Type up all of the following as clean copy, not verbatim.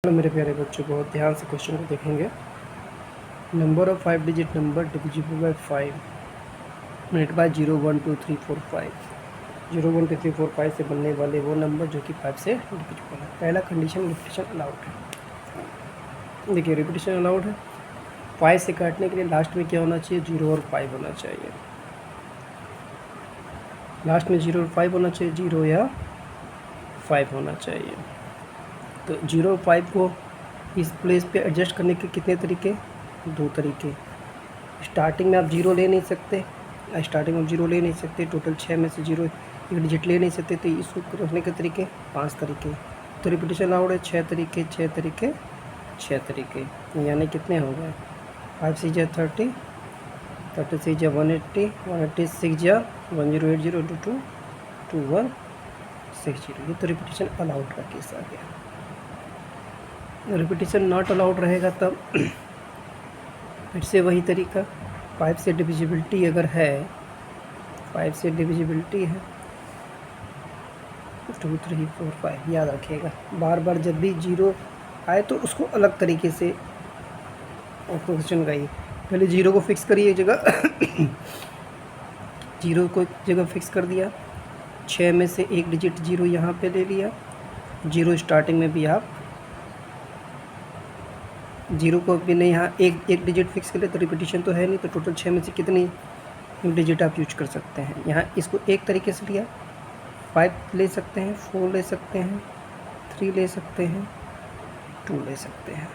Hello मेरे प्यारे बच्चों, बहुत ध्यान से क्वेश्चन को देखेंगे। Number of 5 digit number divisible by 5 minute by 0 1 2 3 4 5 0 1 2 3 4 5 से बनने वाले वो नंबर जो कि 5 से डिविजिबल है। पहला कंडीशन रिपीटेशन अलाउड है। देखिए रिपीटेशन अलाउड है। 5 से काटने के लिए लास्ट में क्या होना चाहिए? 0 और 5 होना चाहिए। लास्ट में 0 और 5 होना चाहिए, 0 या 5 होना चाहिए। तो 0 और 5 को इस प्लेस पे एडजस्ट करने के कितने तरीके? 2 तरीके। स्टार्टिंग में आप 0 ले नहीं सकते, टोटल 6 में से 0 एक डिजिट ले नहीं सकते, तो इसको रखने के तरीके 5 तरीके। तो रिपीटेशन अलाउड है 6 तरीके, 6 तरीके, 6 तरीके, यानी कितने हो गए? 5 6 जा 30, 36 जा 180, 186 जा 1080 2 2160। ये तो रिपीटेशन अलाउड का केस आ गया। रिपीटेशन नॉट अलाउड रहेगा तब फिर से वही तरीका। 5 से डिविजिबिलिटी अगर है, 5 से डिविजिबिलिटी है 2 3 4 5, याद रखिएगा। बार बार जब भी 0 आए तो उसको अलग तरीके से क्वेश्चन गाइए। पहले 0 को फिक्स करिए जगह 0 को जगह फिक्स कर दिया, 6 में से एक डिजिट 0 यहाँ पे ले लिया। 0 स्टार्टिंग में भी आप 0 को भी नहीं, यहाँ एक डिजिट फिक्स कर ले तो रिपीटेशन तो है नहीं, तो टोटल 6 में से कितनी डिजिट आप यूज कर सकते हैं? यहाँ इसको एक तरीके से लिया, 5 ले सकते हैं, 4 ले सकते हैं, 3 ले सकते हैं, 2 ले सकते हैं।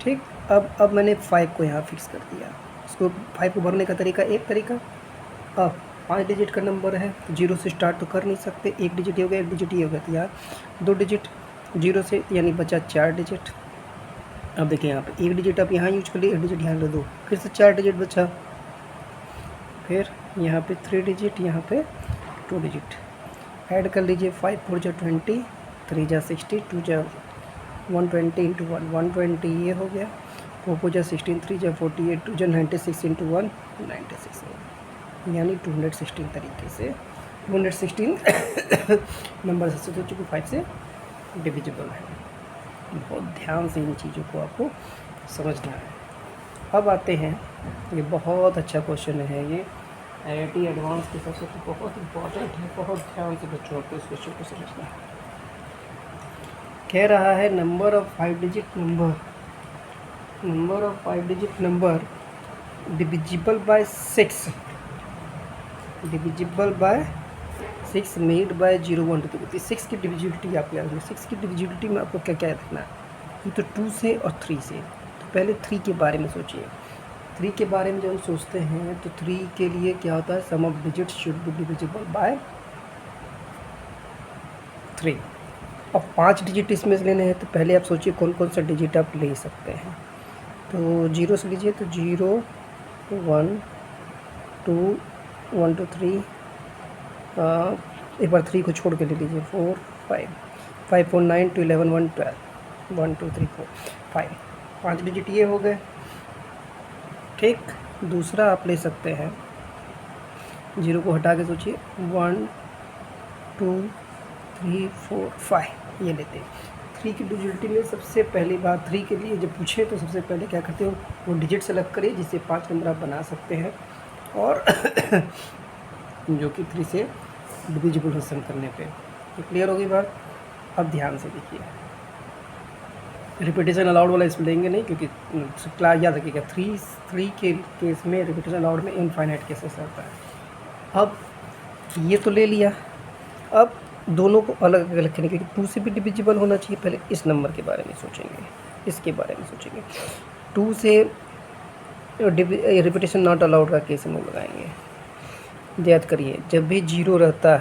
ठीक, अब मैंने 5 को यहाँ फिक्स कर दिया। इसको 5 को भरने का तरीका एक तरीका। अब 5 डिजिट का नंबर है तो 0 से स्टार्ट तो कर नहीं सकते, एक डिजिट हो गया, एक डिजिट ये हो गया, तो यार 2 डिजिट 0 से, यानी बचा 4 डिजिट। अब देखिए यहाँ पे एक डिजिट आप यहाँ यूज कर लिए, एक डिजिट यहाँ ले दो, फिर से 4 डिजिट बचा। फिर यहाँ पे 3 डिजिट, यहाँ पे 2 डिजिट ऐड कर लीजिए। 5 4 जा 20, 3 जा 60, 2 जा 120 इंटू 1 120 ये हो गया। 4 4 जा 16, 3 जा 48, 2 जा 96 इंटू 1 96, यानी 216 तरीके से 216 नंबर से हो चुके 5 से डिविजिबल है। बहुत ध्यान से इन चीज़ों को आपको समझना है। अब आते हैं, ये बहुत अच्छा क्वेश्चन है, ये IIT एडवांस के सबसे बहुत इम्पोर्टेंट है। बहुत ध्यान से बच्चों को इस क्वेश्चन को समझना है। कह रहा है number of 5 digit number divisible bye 6 made by 0 1 2 3। 6 की डिविजिबिलिटी आपको याद रखना। 6 की डिविजिबिलिटी में आपको क्या क्या रखना है? ये तो 2 से और 3 से। तो पहले 3 के बारे में सोचिए। 3 के बारे में जब हम सोचते हैं तो 3 के लिए क्या होता है? Sum of digits should be divisible by 3। अब 5 डिजिट इसमें से लेने हैं, तो पहले आप सोचिए कौन कौन सा डिजिट आप ले सकते हैं। तो 0 से लीजिए, तो 0 1 2 1 2 3, एक बार 3 को छोड़ के ले लीजिए, 4 5 5 4 9 2 11 1 12 1 2 3 4 5, 5 डिजिट ये हो गए। ठीक, दूसरा आप ले सकते हैं, 0 को हटा के सोचिए, 1 2 3 4 5 ये लेते हैं। 3 की डिजिबिलिटी में सबसे पहली बात, 3 के लिए जब पूछे तो सबसे पहले क्या करते हो? वो डिजिट सेलेक्ट करिए जिससे 5 नंबर आप बना सकते हैं, और जो कि 3 से डिविजिबल हो सम करने पे। तो क्लियर होगी बात? अब ध्यान से देखिए, रिपीटेशन अलाउड वाला इसमें लेंगे नहीं, क्योंकि क्लास याद रखिएगा 3 के केस में रिपीटेशन अलाउड में इनफाइनाइट केसेस आता है। अब ये तो ले लिया, अब दोनों को अलग अलग रखेंगे, क्योंकि 2 से भी डिविजिबल होना चाहिए। पहले इस नंबर के बारे में सोचेंगे, इसके बारे में सोचेंगे। 2 से रिपीटेशन नॉट अलाउड का केस हम लगाएंगे। याद करिए, जब भी 0 रहता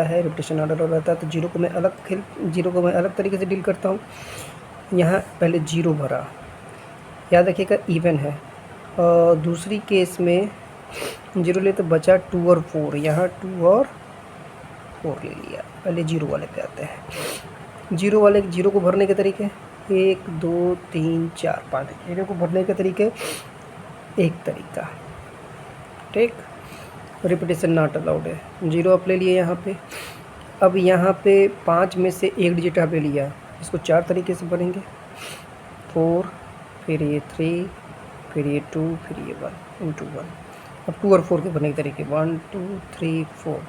है रिपीटेशन नॉट अलाउड रहता है, तो 0 को मैं अलग तरीके से डील करता हूँ। यहाँ पहले 0 भरा, याद रखिएगा इवन है, और दूसरी केस में 0 ले तो बचा 2 और 4, यहाँ 2 और 4 ले लिया। पहले 0 वाले पे आते हैं। 0 को भरने के तरीके 1 2 3 4 5, 0 को भरने के तरीके एक तरीका। ठीक, रिपीटेशन नॉट अलाउड है। 0 आप ले लिए यहाँ पे, अब यहाँ पे 5 में से एक डिजिट आपने लिया, इसको 4 तरीके से भरेंगे, 4, फिर ये 3, फिर ये 2, फिर ये 1 इंटू 1। अब 2 और 4 के भरने के तरीके 1 2 3 4।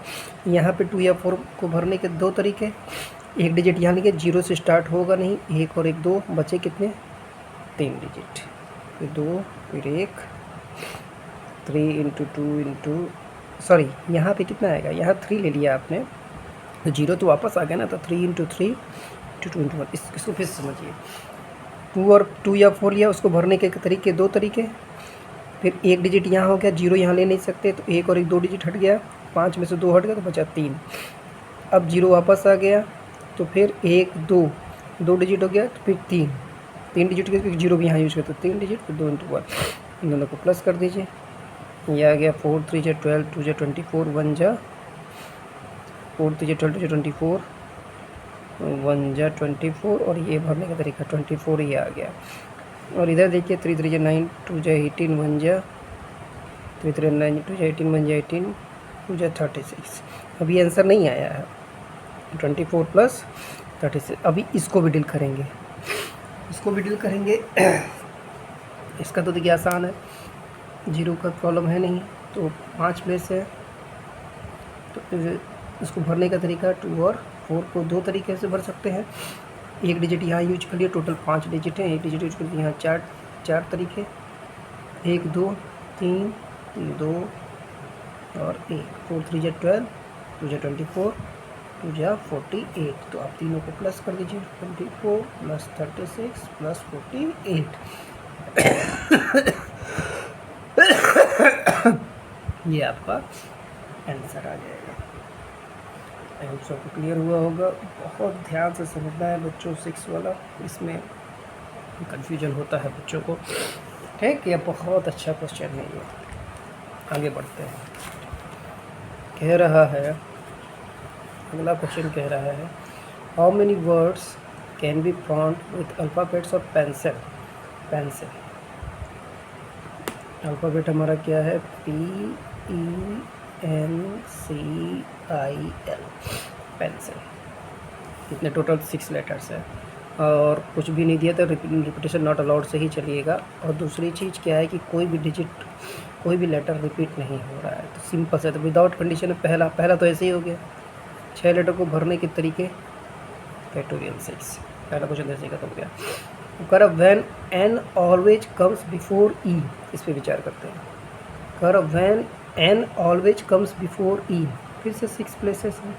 यहाँ पे 2 या 4 को भरने के 2 तरीके, एक डिजिट यहाँ लेंगे, 0 से स्टार्ट होगा नहीं, 1 और 1 2, बचे कितने 3 डिजिट, फिर 2 फिर 1, 3 इंटू 2 इंटू सॉरी यहाँ पे कितना आएगा, यहाँ 3 ले लिया आपने तो 0 तो वापस आ गया ना, तो 3 इंटू 3 इंटू 2 इंटू 1। इसको फिर समझिए, 2 और 2 या 4 लिया, उसको भरने के तरीके 2 तरीके, फिर एक डिजिट यहाँ हो गया, 0 यहाँ ले नहीं सकते तो 1 और 1 2 डिजिट हट गया, 5 में से 2 हट गया तो बचा 3। अब 0 वापस आ गया तो फिर 1 2 2 डिजिट हो गया, तो फिर 3 डिजिट के, फिर 0 भी यहाँ यूज करते 3 डिजिट, फिर 2 इंटू 1, इन दोनों को प्लस कर दीजिए। ये आ गया 4 3 जा 12 2 जा 24 1 जा 4 3 जा 12 2 जा 24 1 जा 24, और ये भरने का तरीका 24 ये आ गया। और इधर देखिए 3 3 जा 9 2 जा 18 1 जा 3 3 9 2 जा 18 1 जा 18 2 जा 36। अभी आंसर नहीं आया है, 24 प्लस 36। अभी इसको भी डील करेंगे, इसका तो देखिए आसान है, 0 का प्रॉब्लम है नहीं, तो 5 प्लेस है, तो इसको भरने का तरीका 2 और 4 को 2 तरीके से भर सकते हैं। एक डिजिट यहाँ यूज कर लिया, टोटल 5 डिजिट हैं, एक डिजिट यूज कर लिया, यहाँ 4 तरीके, 1 2 3 2 और 1, 4 3 जा 12 2 जा 24 2 जा 48। तो आप तीनों को प्लस कर दीजिए, 24 प्लस 36 प्लस 48। ये आपका आंसर आ जाएगा। आई होप सबको क्लियर हुआ होगा। बहुत ध्यान से समझना है बच्चों 6 वाला, इसमें कंफ्यूजन होता है बच्चों को, ठीक। ये बहुत अच्छा क्वेश्चन है। ये आगे बढ़ते हैं, कह रहा है, अगला क्वेश्चन कह रहा है, how many words can be found with alphabets और पेंसिल। अल्फ़ाबेट हमारा क्या है, PENCIL, पेंसिल। कितने टोटल 6 लेटर्स है, और कुछ भी नहीं दिया तो रिपीटेशन नॉट अलाउड से ही चलिएगा। और दूसरी चीज़ क्या है कि कोई भी डिजिट, कोई भी लेटर रिपीट नहीं हो रहा है, तो सिंपल से, तो विदाउट कंडीशन पहला तो ऐसे ही हो गया। 6 लेटर को भरने के तरीके, फैक्टोरियल 6, पहला क्वेश्चन ऐसे ही खत्म हो गया। कर when n always comes before e, इस पर विचार करते हैं। कर when n always comes before e, फिर से 6 प्लेसेस हैं।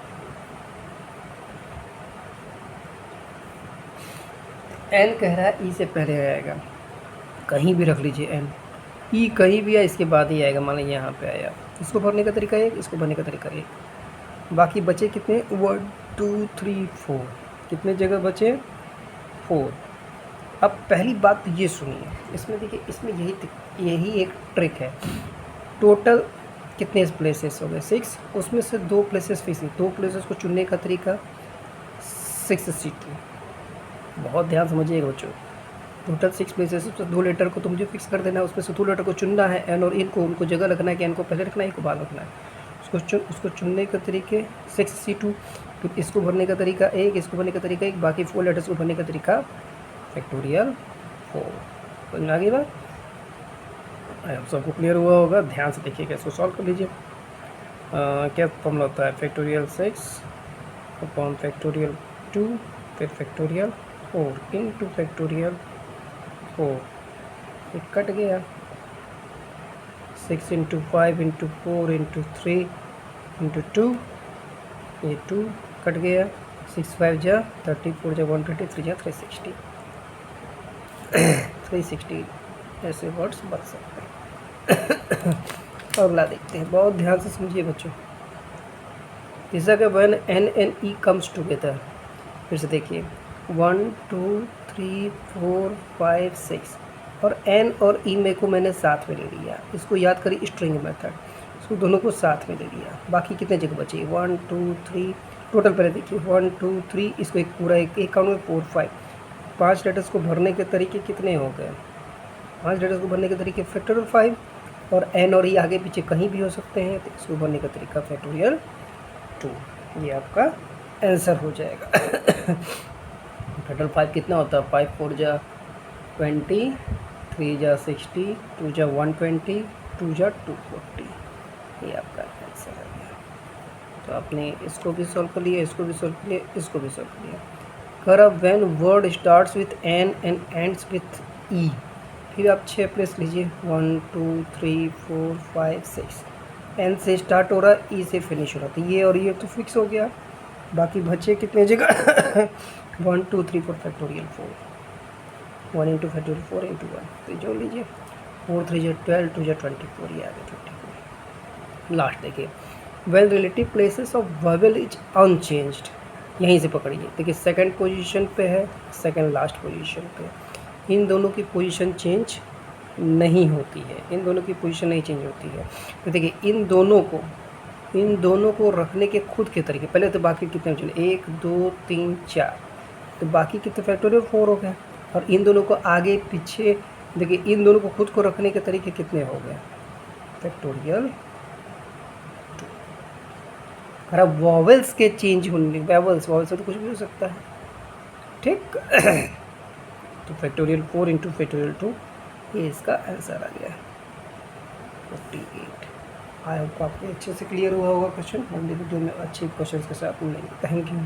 n कह रहा है e से पहले आएगा, कहीं भी रख लीजिए n, e कहीं भी आया इसके बाद ही आएगा। मान लीजिए यहाँ पे आया, इसको भरने का तरीका एक, इसको भरने का तरीका एक। बाकी बचे कितने, 1 2 3 4, कितने जगह बचे, 4। अब पहली बात ये सुनिए, इसमें देखिए, इसमें यही एक ट्रिक है। टोटल कितने प्लेसेस हो गए, 6, उसमें से 2 प्लेसेस फिक्स, 2 प्लेसेस को चुनने का तरीका 6C2। बहुत ध्यान समझिएगा बच्चों, टोटल 6 प्लेसेस, तो 2 लेटर को तो मुझे फिक्स कर देना है, उसमें से 2 लेटर को चुनना है, एन और इन को, उनको जगह रखना है कि एन को पहले रखना है, को बाद रखना है। उसको चुनने का तरीके 6C2। फिर इसको भरने का तरीका एक, इसको भरने का तरीका एक, बाकी 4 लेटर्स को भरने का तरीका फैक्टोरियल 4। समझ में आ गई बात? अब सबको क्लियर हुआ होगा। ध्यान से देखिएगा, इसको सॉल्व कर लीजिए। क्या फॉर्मूला होता है, फैक्टोरियल 6 अपॉन फैक्टोरियल 2, फिर फैक्टोरियल 4 इंटू फैक्टोरियल 4। फिर कट गया, 6 इंटू 5 इंटू 4 इंटू 3 इंटू 2, ये 2 कट गया, 6 5 जा 34 जा 120, 3 जा 360। 360 ऐसे वर्ड्स बन सकते हैं। अगला देखते हैं, बहुत ध्यान से समझिए बच्चों। तीसरा का when n and e comes together, फिर से देखिए 1 2 3 4 5 6, और n और e में को मैंने साथ में ले लिया। इसको याद करिए स्ट्रिंग मेथड, इसको दोनों को साथ में ले लिया। बाकी कितने जगह बचे, 1 2 3, टोटल पहले देखिए 1 2 3, इसको एक पूरा एक काउंट में 4 5। 5 लेटर्स को भरने के तरीके कितने हो गए, 5 लेटर्स को भरने के तरीके फैक्टोरियल 5, और n और e आगे पीछे कहीं भी हो सकते हैं, तो इसको भरने का तरीका फैक्टोरियल 2। ये आपका आंसर हो जाएगा। टोटल 5 कितना होता है? 5 4 जा 20, 3 जा 60, 2 जा 120, 2 जा 240, ये आपका आंसर आ गया। तो आपने इसको भी सॉल्व कर लिया, इसको भी सॉल्व कर लिया, इसको भी सॉल्व कर लिया। कर अब when word starts with N and ends with E, फिर आप 6 प्लेस लीजिए। 1 2 3 4 5 6, एन से स्टार्ट हो रहा है, ई से फिनिश हो रहा है, तो ये और ये तो फिक्स हो गया। बाकी बचे कितने जगह? 1 2 3 4 फैक्टोरियल 4, 1 इंटू फैक्टोरियल 4 इंटू 1, तो जोड़ लीजिए। 4 3 जा 12, 2 जा 24, ये आ गया 24। लास्ट देखिए, well relative places of verbal is unchanged, यहीं से पकड़िए। देखिए सेकंड पोजीशन पे है, सेकंड लास्ट पोजीशन पे, इन दोनों की पोजीशन चेंज नहीं होती है, इन दोनों की पोजीशन नहीं चेंज होती है। तो देखिए इन दोनों को रखने के खुद के तरीके, पहले तो बाकी कितने चले, 1 2 3 4, तो बाकी कितने फैक्टोरियल 4 हो गए। और इन दोनों को आगे पीछे, देखिए इन दोनों को खुद को रखने के तरीके कितने हो गए, फैक्टोरियल 2। खराब वॉवेल्स के चेंज होने, वॉवेल्स से तो कुछ भी हो सकता है, ठीक। तो फैक्टोरियल 4 इंटू फैक्टोरियल 2, ये इसका आंसर आ गया 48। आई होप आपको अच्छे से क्लियर हुआ होगा क्वेश्चन। अगले वीडियो में अच्छे क्वेश्चन के साथ मिलेंगे। Thank you.